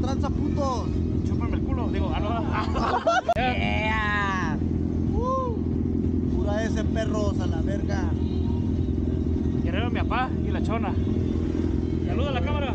tranza, putos. Chúpame el culo, digo, Yeah. Pura ese perros a la verga. Guerrero, mi papá y la chona. Saluda a la cámara.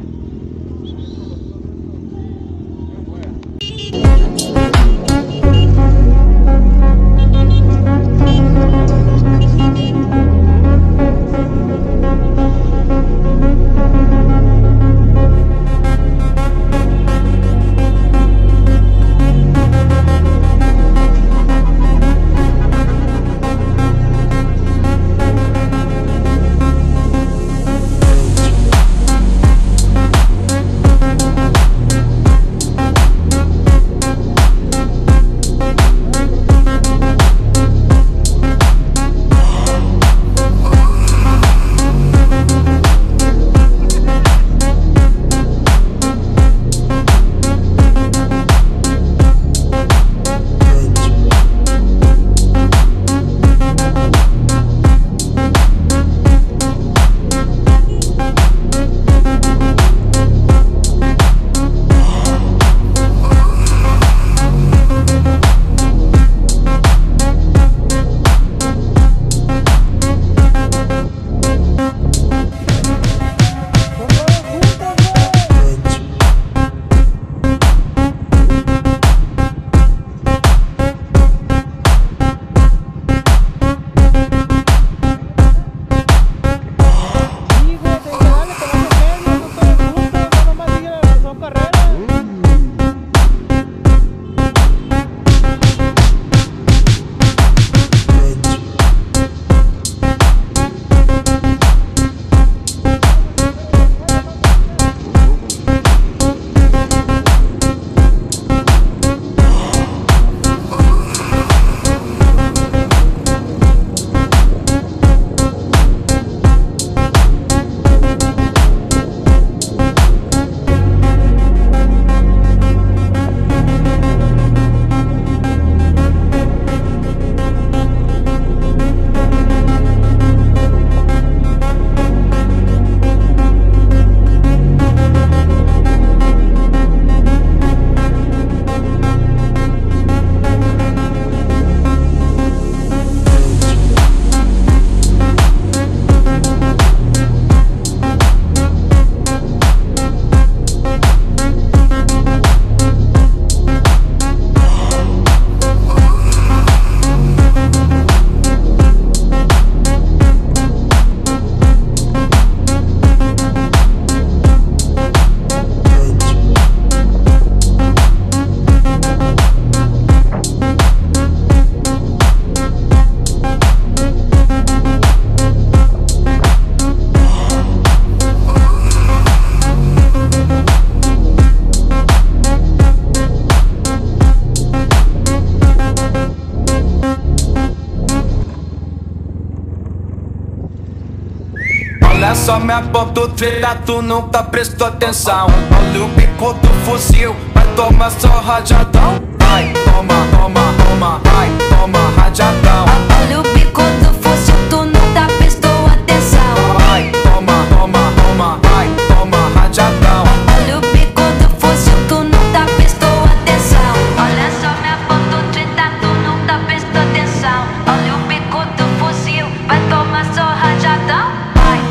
Olha só minha ponta treta, tu nunca prestou atenção. Olha o bico do fuzil, vai tomar só rajadão. Vai, toma, toma, toma, vai, toma rajadão. Olha o bico do fuzil, tu nunca prestou atenção. Vai, toma, toma, toma, vai, toma rajadão. Olha o bico do fuzil, tu nunca prestou atenção. Olha só minha ponta treta, tu nunca prestou atenção. Olha o bico do fuzil, vai tomar só rajadão.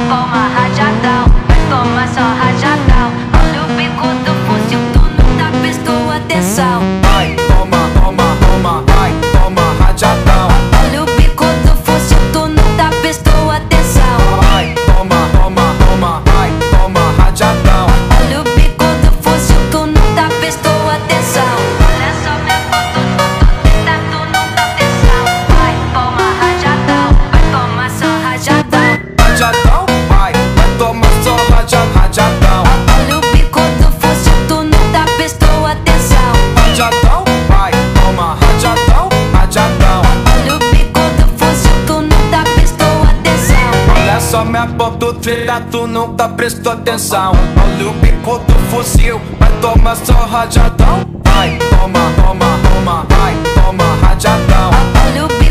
Toma rajadão, vai tomar só rajadão. Olha o bico do fuzil, tu nunca prestou atenção. Vai, toma, toma, toma, vai, toma rajadão. Olha o bico do fuzil, tu nunca prestou atenção. Vai, toma, toma, toma, vai, toma rajadão. Olha o bico do fuzil, tu nunca prestou atenção. Olha só minha foto, tenta, tu nunca atenção. Vai, toma rajadão, vai tomar só rajadão. Rajadão, vai tomar só rajadão. Olha o bico do fuzil, tu nunca prestou atenção. Rajadão, vai tomar rajadão, rajadão. Olha o bico do fuzil, tu nunca prestou atenção. Olha só minha ponta treta, tu nunca prestou atenção. Olha o bico do fuzil, vai tomar só rajadão. Vai, toma, toma, toma, vai, toma rajadão. Olha o bico